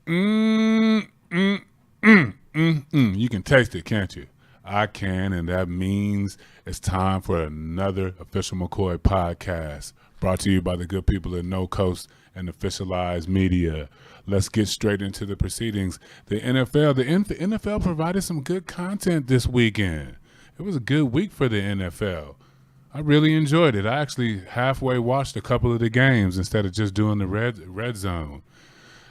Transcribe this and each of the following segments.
Mm, mm, mm, mm, mm. You can taste it, can't you? I can, and that means it's time for another Official McCoy podcast brought to you by the good people at No Coast and Officialized Media. Let's get straight into the proceedings. The NFL provided some good content this weekend. It was a good week for the NFL. I really enjoyed it. I actually halfway watched a couple of the games instead of just doing the red zone.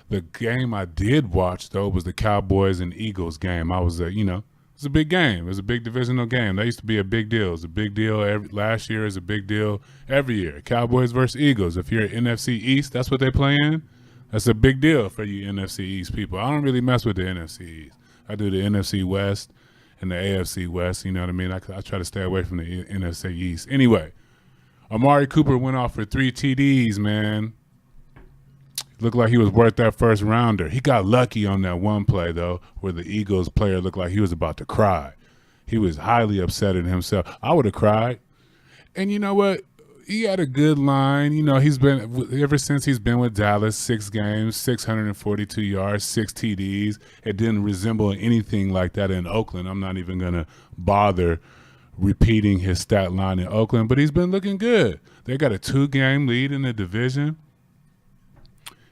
The game I did watch though was the Cowboys and Eagles game. I was, it's a big game. It was a big divisional game. That used to be a big deal. It was a big deal last year. Is a big deal every year. Cowboys versus Eagles. If you're NFC East, that's what they play in. That's a big deal for you NFC East people. I don't really mess with the NFC East. I do the NFC West and the AFC West. You know what I mean? I try to stay away from the NFC East. Anyway, Amari Cooper went off for 3 TDs, man. Looked like he was worth that first rounder. He got lucky on that one play, though, where the Eagles player looked like he was about to cry. He was highly upset at himself. I would have cried. And you know what? He had a good line. You know, he's been, ever since he's been with Dallas, 6 games, 642 yards, 6 TDs. It didn't resemble anything like that in Oakland. I'm not even going to bother repeating his stat line in Oakland, but he's been looking good. They got a 2-game lead in the division.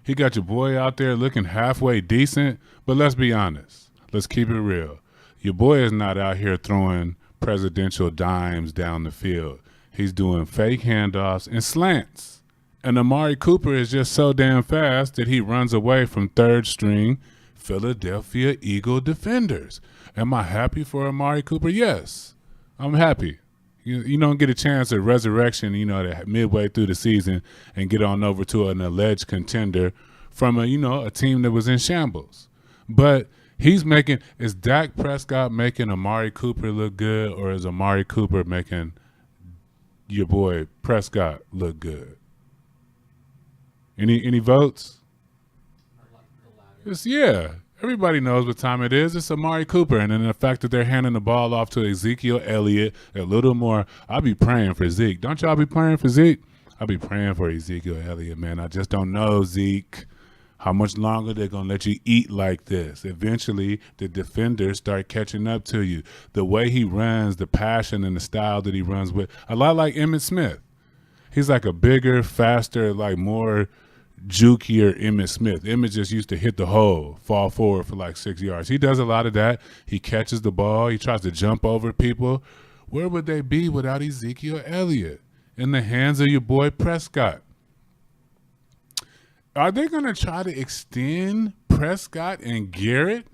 He got your boy out there looking halfway decent, but let's be honest. Let's keep it real. Your boy is not out here throwing presidential dimes down the field. He's doing fake handoffs and slants. And Amari Cooper is just so damn fast that he runs away from third-string Philadelphia Eagle defenders. Am I happy for Amari Cooper? Yes, I'm happy. You don't get a chance at resurrection, midway through the season and get on over to an alleged contender from a team that was in shambles. But is Dak Prescott making Amari Cooper look good, or is Amari Cooper making your boy Prescott look good? Any votes? Yeah. Everybody knows what time it is. It's Amari Cooper. And then the fact that they're handing the ball off to Ezekiel Elliott a little more. I'll be praying for Zeke. Don't y'all be praying for Zeke? I'll be praying for Ezekiel Elliott, man. I just don't know, Zeke, how much longer they're going to let you eat like this. Eventually, the defenders start catching up to you. The way he runs, the passion and the style that he runs with, a lot like Emmitt Smith. He's like a bigger, faster, like more jukier Emmitt Smith. Emmitt just used to hit the hole, fall forward for like 6 yards. He does a lot of that. He catches the ball. He tries to jump over people. Where would they be without Ezekiel Elliott in the hands of your boy Prescott? Are they going to try to extend Prescott and Garrett?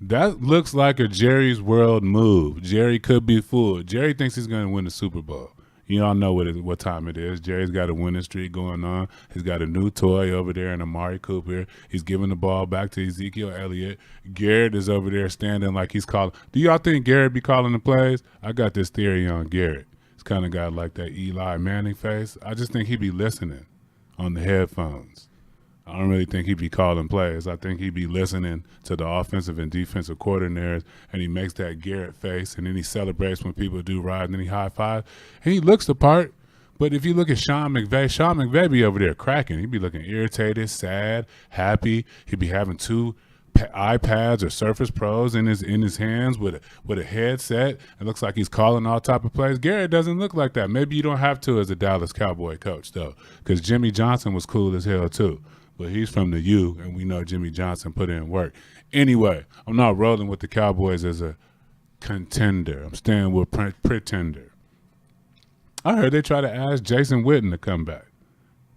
That looks like a Jerry's World move. Jerry could be fooled. Jerry thinks he's going to win the Super Bowl. You all know what time it is. Jerry's got a winning streak going on. He's got a new toy over there in Amari Cooper. He's giving the ball back to Ezekiel Elliott. Garrett is over there standing like he's calling. Do y'all think Garrett be calling the plays? I got this theory on Garrett. He's kind of got like that Eli Manning face. I just think he be listening on the headphones. I don't really think he'd be calling plays. I think he'd be listening to the offensive and defensive coordinators, and he makes that Garrett face, and then he celebrates when people do right, and then he high-fives. And he looks the part, but if you look at Sean McVay be over there cracking. He'd be looking irritated, sad, happy. He'd be having 2 iPads or Surface Pros in his hands with a headset. It looks like he's calling all type of plays. Garrett doesn't look like that. Maybe you don't have to as a Dallas Cowboy coach, though, because Jimmy Johnson was cool as hell, too. But he's from the U, and we know Jimmy Johnson put in work. Anyway, I'm not rolling with the Cowboys as a contender. I'm staying with pretender. I heard they try to ask Jason Witten to come back,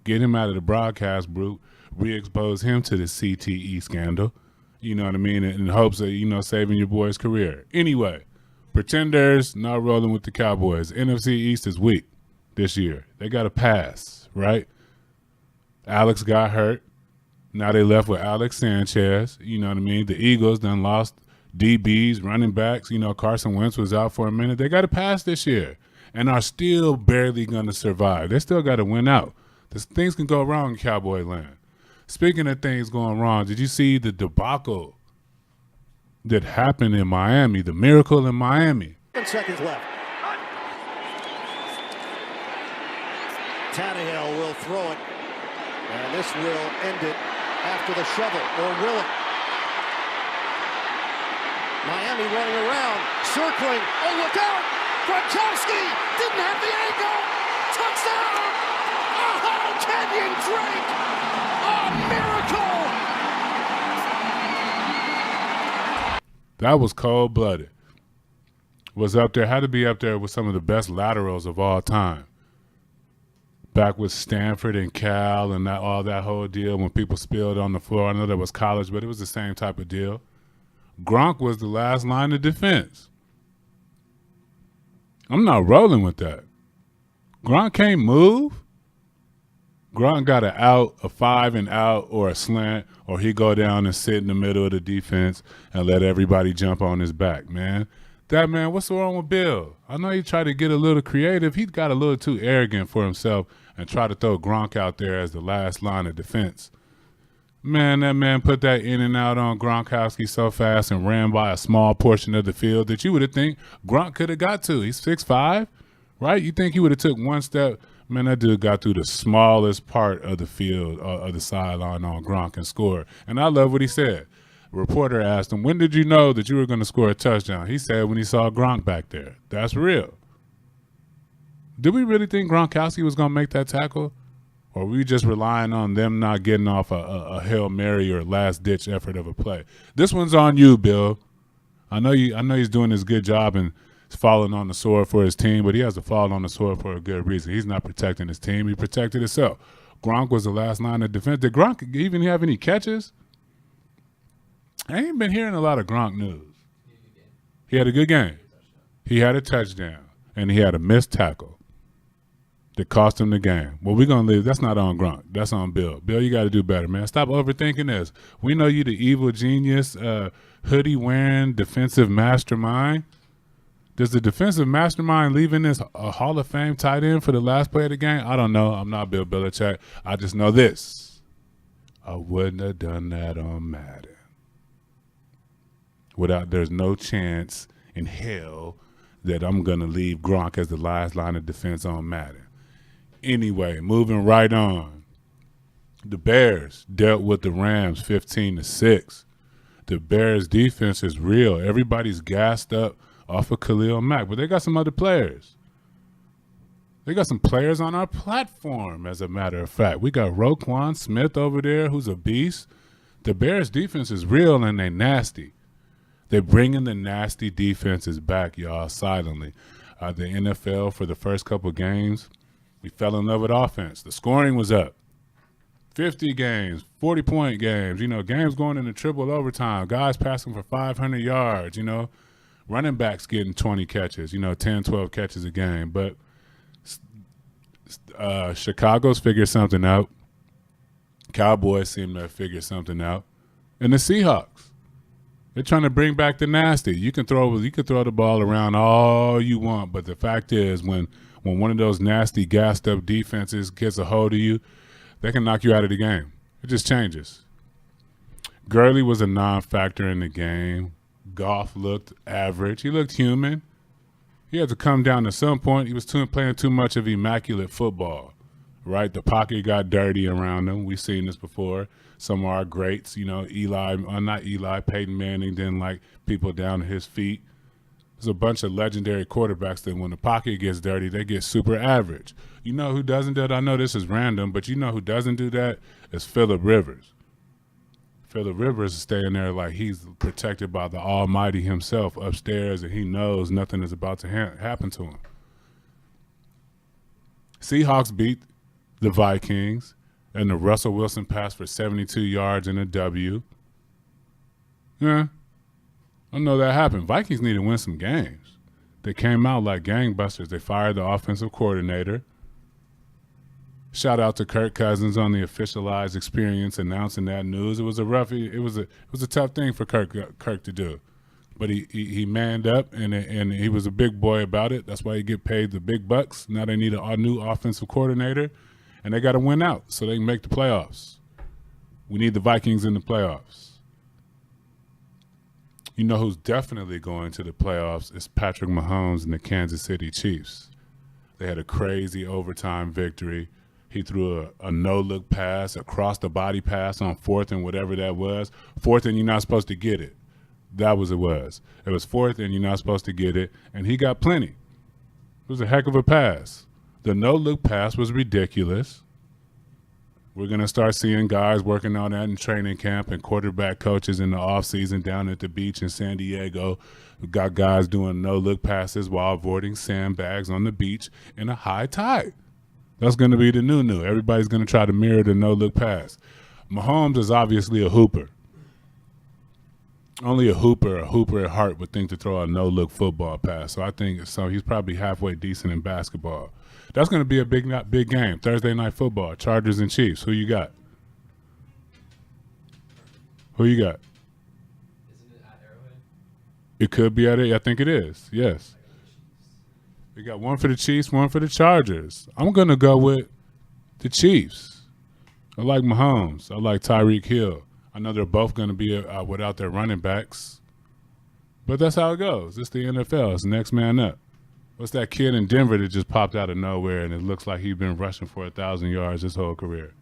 get him out of the broadcast group, re-expose him to the CTE scandal. You know what I mean? In hopes of, saving your boy's career. Anyway, pretenders, not rolling with the Cowboys. NFC East is weak this year. They got a pass, right? Alex got hurt. Now they left with Alex Sanchez. You know what I mean? The Eagles done lost DBs, running backs. Carson Wentz was out for a minute. They got to pass this year and are still barely going to survive. They still got to win out. Things can go wrong in Cowboy land. Speaking of things going wrong, did you see the debacle that happened in Miami, the miracle in Miami? 7 seconds left. Tannehill will throw it, and this will end it after the shovel, or will it? Miami running around, circling. Oh, look out! Francesca didn't have the angle. Touchdown! Oh, Kenyon Drake! A miracle! That was cold-blooded. Was up there, had to be up there with some of the best laterals of all time. Back with Stanford and Cal and all that whole deal when people spilled on the floor. I know that was college, but it was the same type of deal. Gronk was the last line of defense. I'm not rolling with that. Gronk can't move. Gronk got an out, a 5 and out, or a slant, or he go down and sit in the middle of the defense and let everybody jump on his back, man. That man, what's wrong with Bill? I know he tried to get a little creative. He got a little too arrogant for himself and tried to throw Gronk out there as the last line of defense. Man, that man put that in and out on Gronkowski so fast and ran by a small portion of the field that you would have think Gronk could have got to. He's 6'5", right? You think he would have took one step. Man, that dude got through the smallest part of the field, of the sideline on Gronk and scored. And I love what he said. A reporter asked him, when did you know that you were going to score a touchdown? He said when he saw Gronk back there. That's real. Did we really think Gronkowski was going to make that tackle? Or were we just relying on them not getting off a Hail Mary or last-ditch effort of a play? This one's on you, Bill. I know he's doing his good job and falling on the sword for his team, but he has to fall on the sword for a good reason. He's not protecting his team. He protected himself. Gronk was the last line of defense. Did Gronk even have any catches? I ain't been hearing a lot of Gronk news. He had a good game. He had a touchdown, and he had a missed tackle that cost him the game. Well, we're going to leave. That's not on Gronk. That's on Bill. Bill, you got to do better, man. Stop overthinking this. We know you the evil genius, hoodie-wearing defensive mastermind. Does the defensive mastermind leaving this a Hall of Fame tight end for the last play of the game? I don't know. I'm not Bill Belichick. I just know this. I wouldn't have done that on Madden. There's no chance in hell that I'm going to leave Gronk as the last line of defense on Madden. Anyway, moving right on. The Bears dealt with the Rams 15-6. The Bears defense is real. Everybody's gassed up off of Khalil Mack, but they got some other players. They got some players on our platform, as a matter of fact. We got Roquan Smith over there, who's a beast. The Bears defense is real, and they nasty. They're bringing the nasty defenses back, y'all, silently. The NFL, for the first couple games, we fell in love with offense. The scoring was up. 50 games, 40-point games, games going into triple overtime, guys passing for 500 yards, running backs getting 20 catches, 10, 12 catches a game. But Chicago's figured something out. Cowboys seem to have figured something out. And the Seahawks, they're trying to bring back the nasty. You can throw the ball around all you want, but the fact is when one of those nasty, gassed-up defenses gets a hold of you, they can knock you out of the game. It just changes. Gurley was a non-factor in the game. Goff looked average. He looked human. He had to come down at some point. He was playing too much of immaculate football, right? The pocket got dirty around him. We've seen this before. Some of our greats, Peyton Manning didn't like people down at his feet. There's a bunch of legendary quarterbacks that when the pocket gets dirty, they get super average. You know who doesn't do that? I know this is random, but you know who doesn't do that? It's Phillip Rivers. Phillip Rivers is staying there like he's protected by the Almighty himself upstairs, and he knows nothing is about to happen to him. Seahawks beat the Vikings, and the Russell Wilson passed for 72 yards and a W. Yeah, I know that happened. Vikings need to win some games. They came out like gangbusters. They fired the offensive coordinator. Shout out to Kirk Cousins on the officialized experience announcing that news. It was a tough thing for Kirk to do, but he manned up and he was a big boy about it. That's why he get paid the big bucks. Now they need a new offensive coordinator, and they got to win out so they can make the playoffs. We need the Vikings in the playoffs. You know who's definitely going to the playoffs is Patrick Mahomes and the Kansas City Chiefs. They had a crazy overtime victory. He threw a no-look pass, a cross-the-body pass on 4th and whatever that was. 4th and you're not supposed to get it. That was it was. It was 4th and you're not supposed to get it, and he got plenty. It was a heck of a pass. The no-look pass was ridiculous. We're going to start seeing guys working on that in training camp and quarterback coaches in the offseason down at the beach in San Diego. We've got guys doing no-look passes while avoiding sandbags on the beach in a high tide. That's going to be the new. Everybody's going to try to mirror the no-look pass. Mahomes is obviously a hooper. Only a hooper at heart would think to throw a no-look football pass. So I think he's probably halfway decent in basketball. That's going to be a big game. Thursday night football, Chargers and Chiefs. Who you got? Isn't it at Arrowhead? It could be at it. I think it is. Yes. We got one for the Chiefs, one for the Chargers. I'm going to go with the Chiefs. I like Mahomes. I like Tyreek Hill. I know they're both going to be without their running backs. But that's how it goes. It's the NFL. It's next man up. What's that kid in Denver that just popped out of nowhere and it looks like he's been rushing for 1,000 yards his whole career?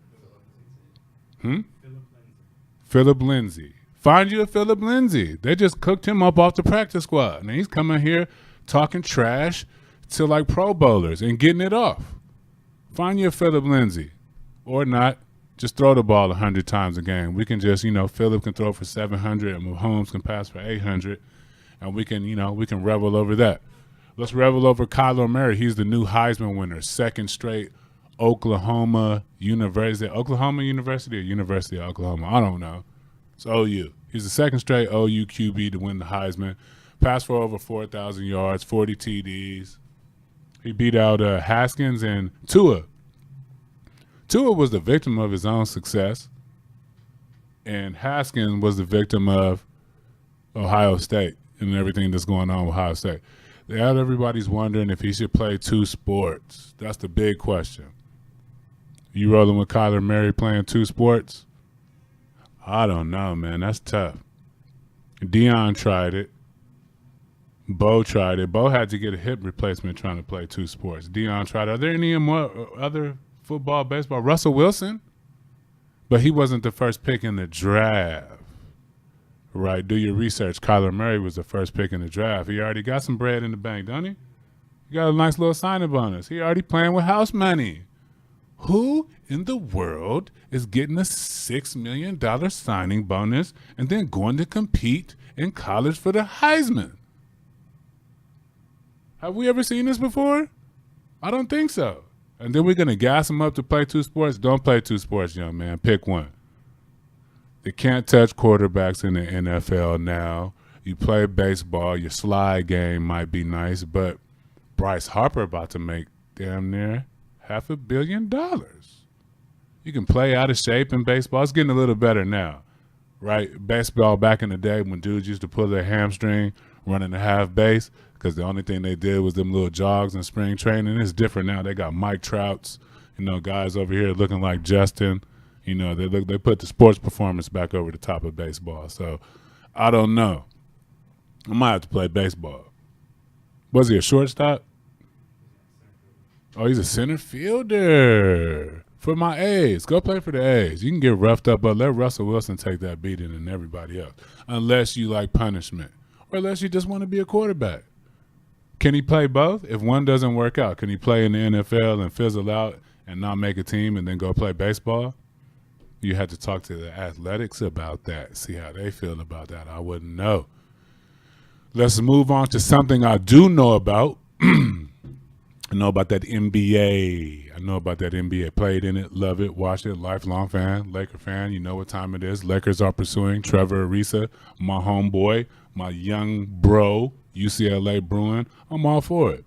Phillip Lindsay. Find you a Phillip Lindsay. They just cooked him up off the practice squad. And he's coming here talking trash to like Pro Bowlers and getting it off. Find you a Phillip Lindsay. Or not. Just throw the ball 100 times a game. We can just, Phillip can throw for 700 and Mahomes can pass for 800. And we can revel over that. Let's revel over Kyler Murray. He's the new Heisman winner. Second straight Oklahoma University. Oklahoma University or University of Oklahoma? I don't know. It's OU. He's the second straight OU QB to win the Heisman. Passed for over 4,000 yards, 40 TDs. He beat out Haskins and Tua. Tua was the victim of his own success. And Haskins was the victim of Ohio State and everything that's going on with Ohio State. Everybody's wondering if he should play 2 sports. That's the big question. You rolling with Kyler Murray playing 2 sports? I don't know, man. That's tough. Deion tried it. Bo tried it. Bo had to get a hip replacement trying to play 2 sports. Deion tried it. Are there any more other football, baseball? Russell Wilson? But he wasn't the first pick in the draft. Right, do your research. Kyler Murray was the first pick in the draft. He already got some bread in the bank, don't he? He got a nice little signing bonus. He already playing with house money. Who in the world is getting a $6 million signing bonus and then going to compete in college for the Heisman? Have we ever seen this before? I don't think so. And then we're going to gas him up to play 2 sports? Don't play 2 sports, young man. Pick one. They can't touch quarterbacks in the NFL now. You play baseball, your slide game might be nice, but Bryce Harper about to make damn near $500 million. You can play out of shape in baseball. It's getting a little better now, right? Baseball back in the day when dudes used to pull their hamstring running the half base because the only thing they did was them little jogs in spring training. It's different now. They got Mike Trouts, guys over here looking like Justin. They put the sports performance back over the top of baseball. So, I don't know. I might have to play baseball. Was he a shortstop? Oh, he's a center fielder for my A's. Go play for the A's. You can get roughed up, but let Russell Wilson take that beating and everybody else. Unless you like punishment or unless you just want to be a quarterback. Can he play both? If one doesn't work out, can he play in the NFL and fizzle out and not make a team and then go play baseball? You had to talk to the athletics about that, see how they feel about that. I wouldn't know. Let's move on to something I do know about. I know about that NBA. Played in it, love it, watched it, lifelong fan, Laker fan. You know what time it is. Lakers are pursuing Trevor Ariza, my homeboy, my young bro, UCLA Bruin. I'm all for it.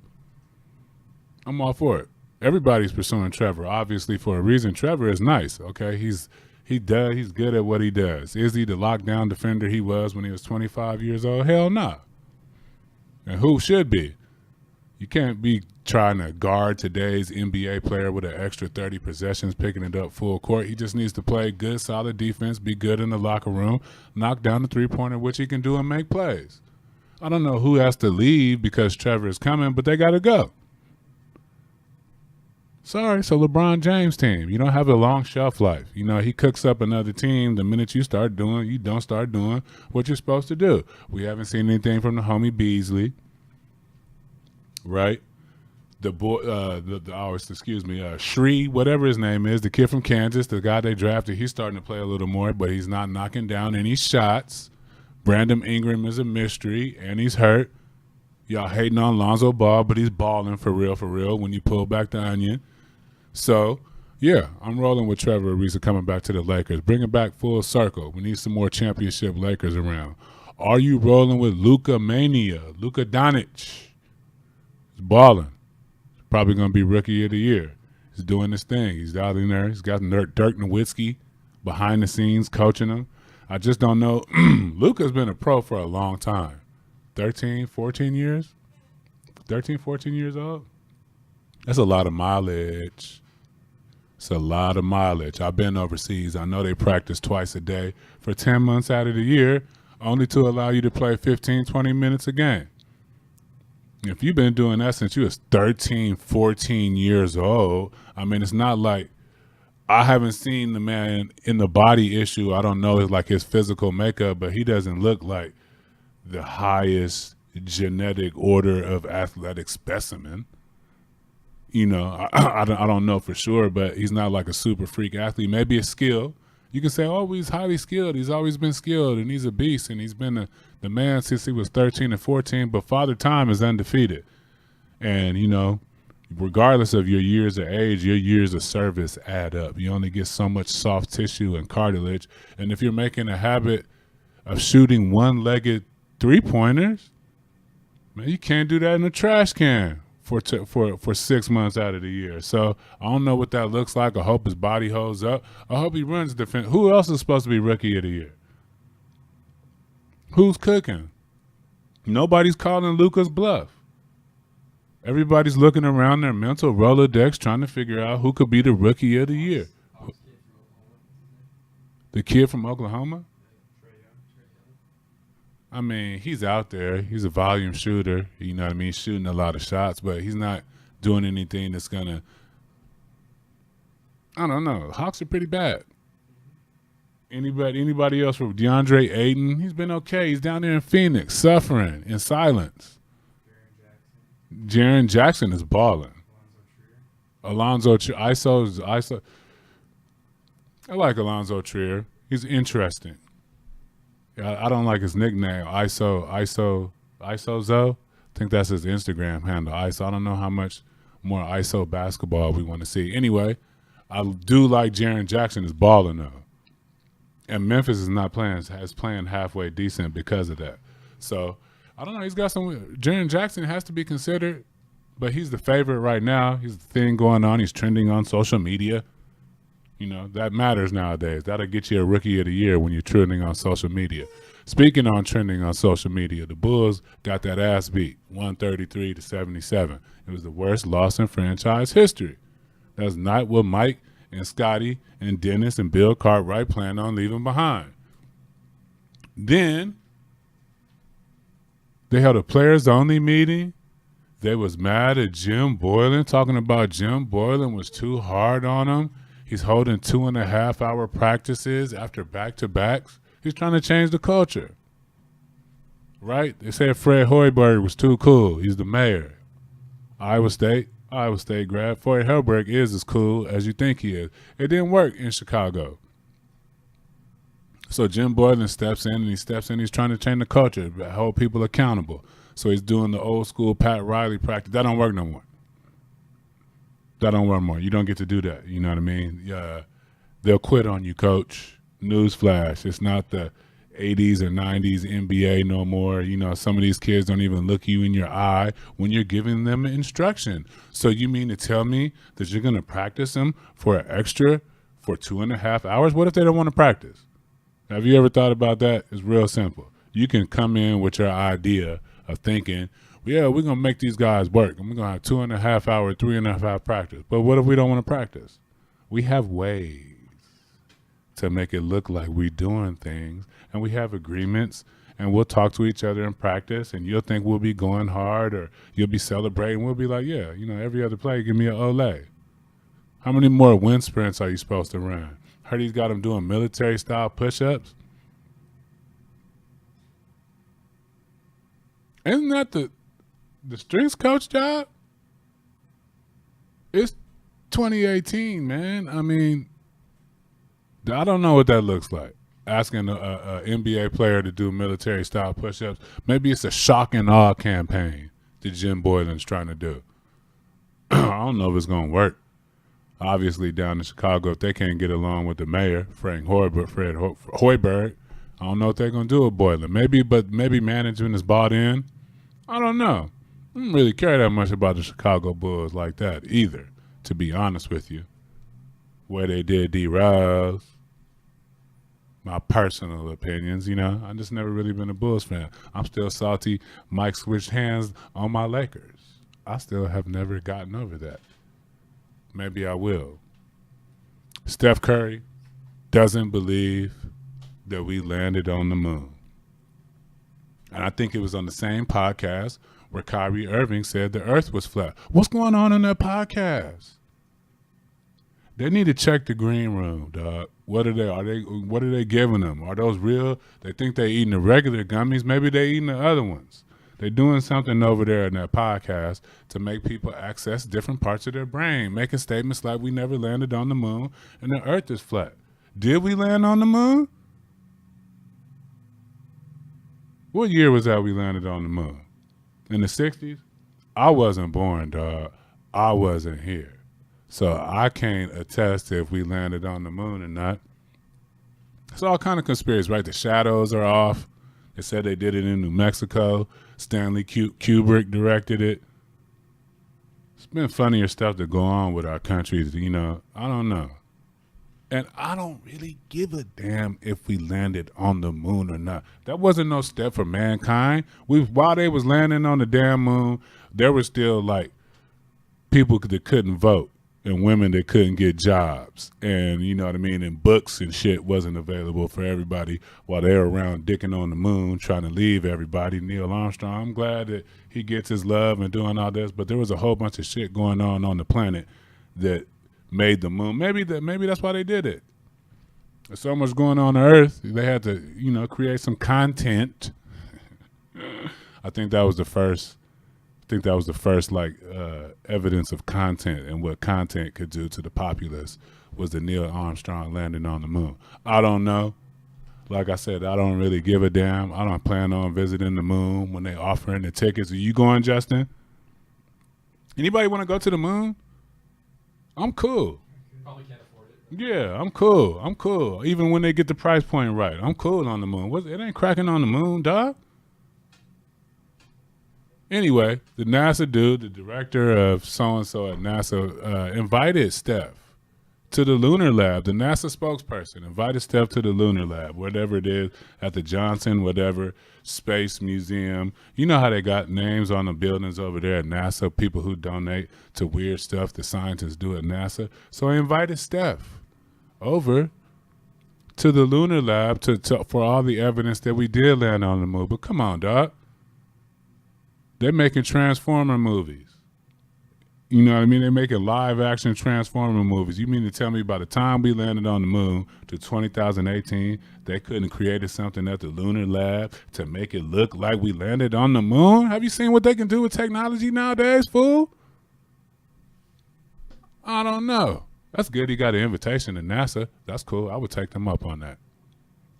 Everybody's pursuing Trevor, obviously for a reason. Trevor is nice, okay? He's good at what he does. Is he the lockdown defender he was when he was 25 years old? Hell no. And who should be? You can't be trying to guard today's NBA player with an extra 30 possessions, picking it up full court. He just needs to play good, solid defense, be good in the locker room, knock down the three-pointer, which he can do and make plays. I don't know who has to leave because Trevor is coming, but they got to go. Sorry, it's a LeBron James team. You don't have a long shelf life. You know, he cooks up another team the minute you don't start doing what you're supposed to do. We haven't seen anything from the homie Beasley, right? The boy, Shree, whatever his name is, the kid from Kansas, the guy they drafted, he's starting to play a little more, but he's not knocking down any shots. Brandon Ingram is a mystery, and he's hurt. Y'all hating on Lonzo Ball, but he's balling for real when you pull back the onion. So, yeah, I'm rolling with Trevor Ariza coming back to the Lakers. Bring it back full circle. We need some more championship Lakers around. Are you rolling with Luka Mania? Luka Doncic. He's balling. He's probably going to be Rookie of the Year. He's doing his thing. He's out in there. He's got Dirk Nowitzki behind the scenes coaching him. I just don't know. Luka's been a pro for a long time. 13, 14 years? 13, 14 years old? That's a lot of mileage. It's a lot of mileage. I've been overseas. I know they practice twice a day for 10 months out of the year, only to allow you to play 15, 20 minutes a game. If you've been doing that since you was 13, 14 years old, I mean, it's not like I haven't seen the man in the body issue. I don't know his physical makeup, but he doesn't look like the highest genetic order of athletic specimen. You know, I don't know for sure, but he's not like a super freak athlete. Maybe a skill. You can say, oh, he's highly skilled. He's always been skilled, and he's a beast, and he's been the man since he was 13 and 14, but Father Time is undefeated. And, you know, regardless of your years of age, your years of service add up. You only get so much soft tissue and cartilage, and if you're making a habit of shooting one-legged three-pointers, man, you can't do that in a trash can for 6 months out of the year. So I don't know what that looks like. I hope his body holds up. I hope he runs defense. Who else is supposed to be Rookie of the Year? Who's cooking? Nobody's calling Luka's bluff. Everybody's looking around their mental Rolodex trying to figure out who could be the Rookie of the Year. The kid from Oklahoma? I mean, he's out there. He's a volume shooter. You know what I mean? Shooting a lot of shots, but he's not doing anything that's going to – I don't know. Hawks are pretty bad. Anybody else from DeAndre Ayton? He's been okay. He's down there in Phoenix suffering in silence. Jaren Jackson is balling. Alonzo Trier. ISO. I like Alonzo Trier. He's interesting. I don't like his nickname, ISO Zo. I think that's his Instagram handle, ISO. I don't know how much more ISO basketball we want to see. Anyway, I do like Jaren Jackson is balling though, and Memphis is playing halfway decent because of that. So I don't know. He's got some. Jaren Jackson has to be considered, but he's the favorite right now. He's the thing going on. He's trending on social media. You know, that matters nowadays. That'll get you a Rookie of the Year when you're trending on social media. Speaking on trending on social media, the Bulls got that ass beat, 133-77. It was the worst loss in franchise history. That's not what Mike and Scotty and Dennis and Bill Cartwright plan on leaving behind. Then they held a players-only meeting. They was mad at Jim Boylan, talking about Jim Boylan was too hard on him. He's holding 2.5-hour practices after back-to-backs. He's trying to change the culture, right? They said Fred Hoiberg was too cool. He's the mayor. Iowa State grad. Fred Hoiberg is as cool as you think he is. It didn't work in Chicago. So Jim Boylan steps in, he's trying to change the culture, hold people accountable. So he's doing the old school Pat Riley practice. That don't work no more. You don't get to do that. You know what I mean? They'll quit on you, coach. Newsflash. It's not the 80s or 90s NBA no more. You know, some of these kids don't even look you in your eye when you're giving them instruction. So you mean to tell me that you're going to practice them for 2.5 hours? What if they don't want to practice? Have you ever thought about that? It's real simple. You can come in with your idea of thinking, yeah, we're going to make these guys work, and we're going to have 2.5 hour, 3.5 hour practice. But what if we don't want to practice? We have ways to make it look like we're doing things, and we have agreements, and we'll talk to each other in practice, and you'll think we'll be going hard, or you'll be celebrating. We'll be like, yeah, you know, every other play, give me an Olay. How many more wind sprints are you supposed to run? Heard he's got him doing military-style push-ups. Isn't that the strength coach job? It's 2018, man. I mean, I don't know what that looks like. Asking a NBA player to do military-style push-ups. Maybe it's a shock and awe campaign that Jim Boylan's trying to do. I don't know if it's going to work. Obviously, down in Chicago, if they can't get along with the mayor, Fred Hoiberg, I don't know what they're going to do with Boylan. Maybe management is bought in. I don't know. I don't really care that much about the Chicago Bulls like that either, to be honest with you. Where they did D-Rose, my personal opinions, I just never really been a Bulls fan. I'm still salty Mike switched hands on my Lakers. I still have never gotten over that. Maybe I will. Steph Curry doesn't believe that we landed on the moon. And I think it was on the same podcast where Kyrie Irving said the earth was flat. What's going on in that podcast? They need to check the green room, dog. What are they giving them? Are those real? They think they eating the regular gummies. Maybe they eating the other ones. They're doing something over there in that podcast to make people access different parts of their brain, making statements like we never landed on the moon and the earth is flat. Did we land on the moon? What year was that we landed on the moon? In the 60s? I wasn't born, dog. I wasn't here. So I can't attest to if we landed on the moon or not. It's all kind of conspiracy, right? The shadows are off. They said they did it in New Mexico. Stanley Kubrick directed it. It's been funnier stuff to go on with our countries, I don't know. And I don't really give a damn if we landed on the moon or not. That wasn't no step for mankind. While they was landing on the damn moon, there were still people that couldn't vote and women that couldn't get jobs. And you know what I mean? And books and shit wasn't available for everybody while they were around dicking on the moon trying to leave everybody. Neil Armstrong, I'm glad that he gets his love and doing all this, but there was a whole bunch of shit going on the planet that made the moon. Maybe that's why they did it. There's so much going on Earth, they had to, create some content. I think that was the first evidence of content and what content could do to the populace was the Neil Armstrong landing on the moon. I don't know. Like I said, I don't really give a damn. I don't plan on visiting the moon when they offering the tickets. Are you going, Justin? Anybody want to go to the moon? I'm cool. Probably can't afford it. Yeah, I'm cool. Even when they get the price point right, I'm cool on the moon. It ain't cracking on the moon, dog. Anyway, the NASA dude, the director of so-and-so at NASA, invited Steph to the lunar lab. The NASA spokesperson invited Steph to the lunar lab, whatever it is, at the Johnson, whatever, Space Museum. You know how they got names on the buildings over there at NASA, people who donate to weird stuff the scientists do at NASA. So I invited Steph over to the lunar lab for all the evidence that we did land on the moon. But come on, dog. They're making Transformer movies. You know what I mean? They're making live-action Transformer movies. You mean to tell me by the time we landed on the moon to 2018, they couldn't create something at the lunar lab to make it look like we landed on the moon? Have you seen what they can do with technology nowadays, fool? I don't know. That's good. He got an invitation to NASA. That's cool. I would take them up on that.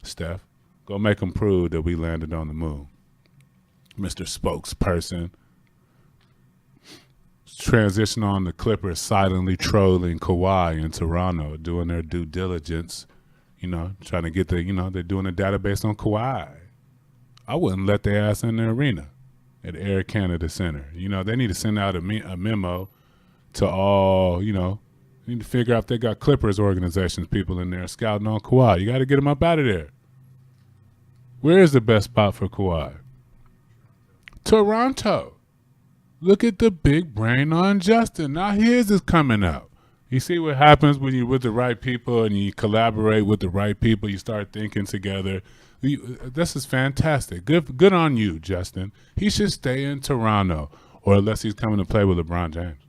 Steph, go make them prove that we landed on the moon. Mr. Spokesperson. Transition on the Clippers silently trolling Kawhi in Toronto, doing their due diligence, trying to get they're doing a database on Kawhi. I wouldn't let their ass in the arena at Air Canada Center. They need to send out a memo to all, need to figure out if they got Clippers organizations people in there scouting on Kawhi. You got to get them up out of there. Where is the best spot for Kawhi? Toronto. Look at the big brain on Justin. Now his is coming out. You see what happens when you're with the right people and you collaborate with the right people. You start thinking together. This is fantastic. Good on you, Justin. He should stay in Toronto, or unless he's coming to play with LeBron James.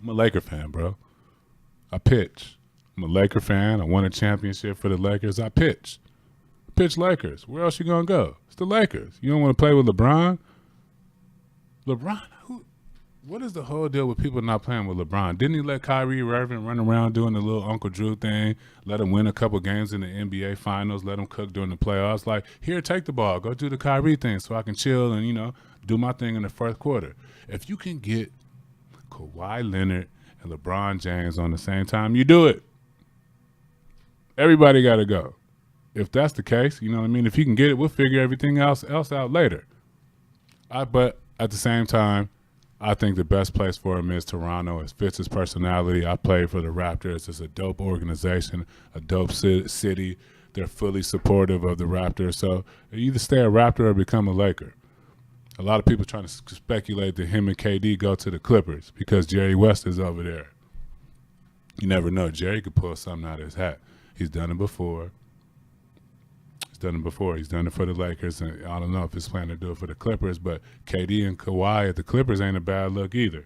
I'm a Laker fan, bro. I pitch. I'm a Laker fan. I won a championship for the Lakers. I pitch. Pitch Lakers. Where else you going to go? It's the Lakers. You don't want to play with LeBron? LeBron? What is the whole deal with people not playing with LeBron? Didn't he let Kyrie Irving run around doing the little Uncle Drew thing, let him win a couple games in the NBA Finals, let him cook during the playoffs? Like, here, take the ball. Go do the Kyrie thing so I can chill and, do my thing in the first quarter. If you can get Kawhi Leonard and LeBron James on the same time, you do it. Everybody got to go. If that's the case, you know what I mean? If you can get it, we'll figure everything else out later. But at the same time, I think the best place for him is Toronto. It fits his personality. I played for the Raptors. It's a dope organization, a dope city. They're fully supportive of the Raptors. So you either stay a Raptor or become a Laker. A lot of people trying to speculate that him and KD go to the Clippers because Jerry West is over there. You never know. Jerry could pull something out of his hat. He's done it before. He's done it for the Lakers, and I don't know if he's planning to do it for the Clippers, but KD and Kawhi at the Clippers ain't a bad look either.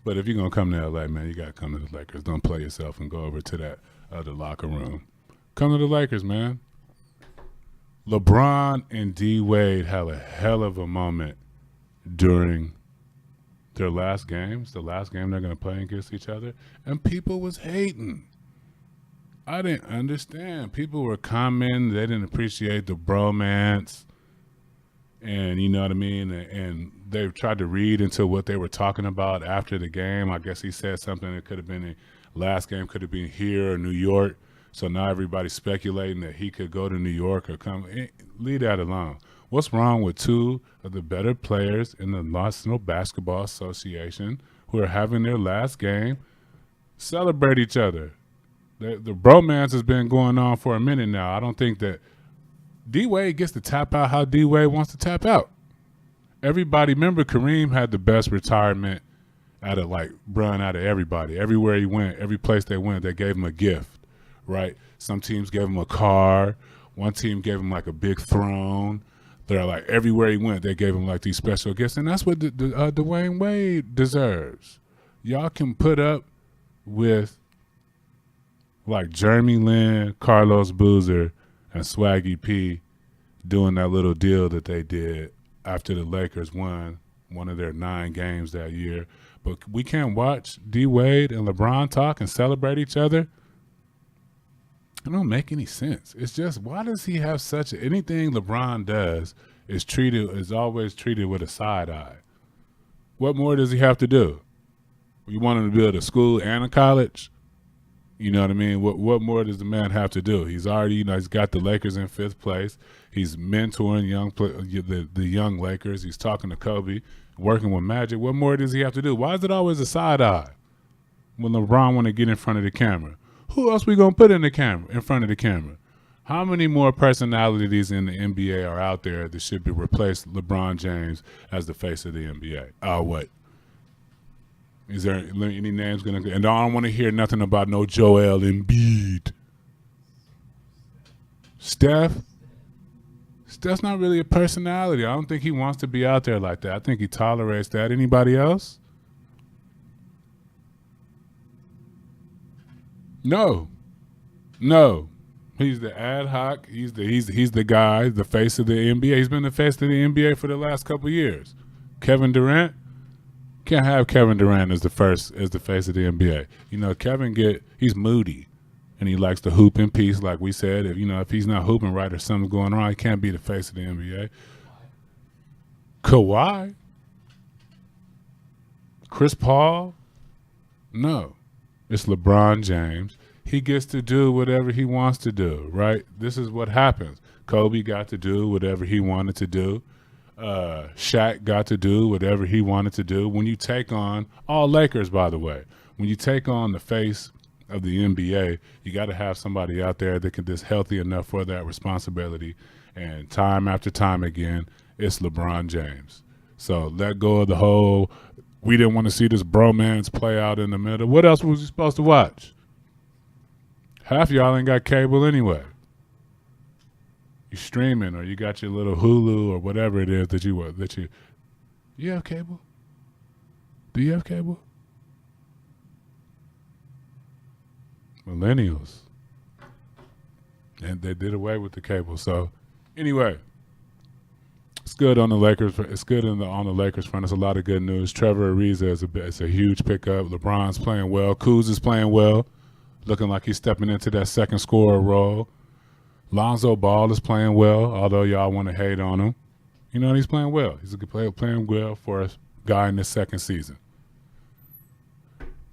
But if you're going to come to L.A., man, you got to come to the Lakers. Don't play yourself and go over to that other locker room. Come to the Lakers, man. LeBron and D-Wade had a hell of a moment during their last games, the last game they're going to play against each other, and people was hating. I didn't understand. People were commenting. They didn't appreciate the bromance. And you know what I mean? And they tried to read into what they were talking about after the game. I guess he said something that could have been the last game could have been here or New York. So now everybody's speculating that he could go to New York or come. Leave that alone. What's wrong with two of the better players in the National Basketball Association who are having their last game celebrate each other? The bromance has been going on for a minute now. I don't think that D-Wade gets to tap out how D-Wade wants to tap out. Everybody, remember Kareem had the best retirement out of everybody. Everywhere he went, every place they went, they gave him a gift, right? Some teams gave him a car. One team gave him like a big throne. They're like everywhere he went, they gave him like these special gifts. And that's what Dwayne Wade deserves. Y'all can put up with like Jeremy Lin, Carlos Boozer, and Swaggy P doing that little deal that they did after the Lakers won one of their 9 games that year. But we can't watch D-Wade and LeBron talk and celebrate each other. It don't make any sense. It's just, why does he have anything LeBron does is always treated with a side eye? What more does he have to do? You want him to build a school and a college? You know what I mean? What more does the man have to do? He's already, he's got the Lakers in 5th place. He's mentoring the young Lakers. He's talking to Kobe, working with Magic. What more does he have to do? Why is it always a side eye when LeBron want to get in front of the camera? Who else we gonna put in front of the camera? How many more personalities in the NBA are out there that should be replaced LeBron James as the face of the NBA? What? Is there any names going to – and I don't want to hear nothing about no Joel Embiid. Steph's not really a personality. I don't think he wants to be out there like that. I think he tolerates that. Anybody else? No. He's the ad hoc. He's the guy, the face of the NBA. He's been the face of the NBA for the last couple of years. Kevin Durant. Can't have Kevin Durant as the face of the NBA. He's moody, and he likes to hoop in peace, like we said. If he's not hooping right or something's going on, he can't be the face of the NBA. Kawhi, Chris Paul, no, it's LeBron James. He gets to do whatever he wants to do, right? This is what happens. Kobe got to do whatever he wanted to do. Shaq got to do whatever he wanted to do. When you take on all Lakers, by the way, when you take on the face of the NBA, you got to have somebody out there that can just healthy enough for that responsibility. And time after time again, it's LeBron James. So let go of the whole, we didn't want to see this bromance play out in the middle. What else was you supposed to watch? Half y'all ain't got cable anyway. You streaming, or you got your little Hulu or whatever it is that you have cable? Do you have cable? Millennials. And they did away with the cable. So, anyway, it's good on the Lakers. It's good on the Lakers front. There's a lot of good news. Trevor Ariza is a huge pickup. LeBron's playing well. Kuz is playing well, looking like he's stepping into that second scorer role. Lonzo Ball is playing well, although y'all want to hate on him. You know, he's playing well. He's a good player, playing well for a guy in his second season.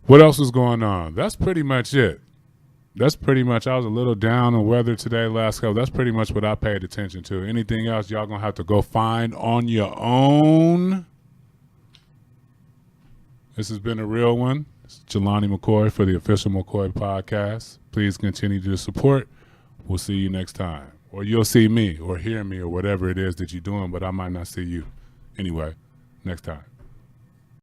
What else is going on? That's pretty much it. I was a little down on weather today last couple. That's pretty much what I paid attention to. Anything else y'all going to have to go find on your own. This has been a real one. It's Jelani McCoy for the official McCoy podcast. Please continue to support. We'll see you next time. Or you'll see me or hear me or whatever it is that you're doing, but I might not see you. Anyway, next time.